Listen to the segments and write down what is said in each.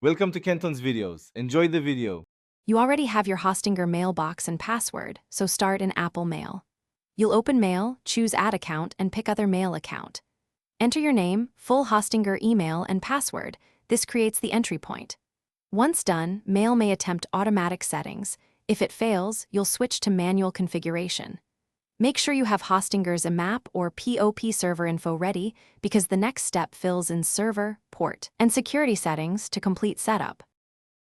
Welcome to Kenton's videos. Enjoy the video. You already have your Hostinger mailbox and password, so start in Apple Mail. You'll open Mail, choose Add Account, and pick Other Mail account. Enter your name, full Hostinger email, and password. This creates the entry point. Once done, Mail may attempt automatic settings. If it fails, you'll switch to manual configuration. Make sure you have Hostinger's IMAP or POP server info ready because the next step fills in server, port, and security settings to complete setup.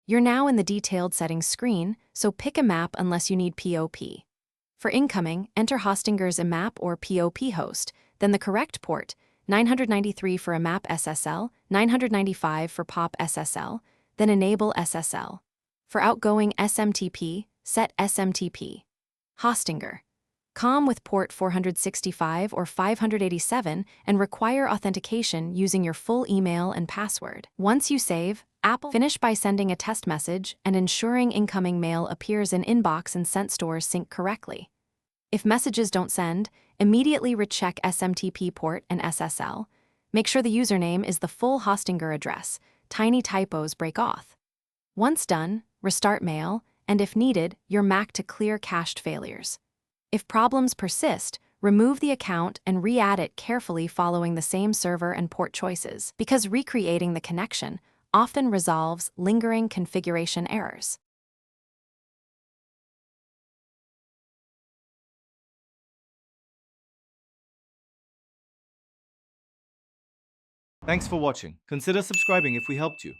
You're now in the detailed settings screen, so pick a map unless you need POP. For incoming, enter Hostinger's IMAP or POP host, then the correct port, 993 for IMAP SSL, 995 for POP SSL, then enable SSL. For outgoing SMTP, set SMTP. Hostinger. Com with port 465 or 587 and require authentication using your full email and password. Once you save, finish by sending a test message and ensuring incoming mail appears in inbox and sent stores sync correctly. If messages don't send, immediately recheck SMTP port and SSL. Make sure the username is the full Hostinger address. Tiny typos break auth. Once done, restart Mail, and if needed, your Mac to clear cached failures. If problems persist, remove the account and re-add it carefully following the same server and port choices, because recreating the connection often resolves lingering configuration errors. Thanks for watching. Consider subscribing if we helped you.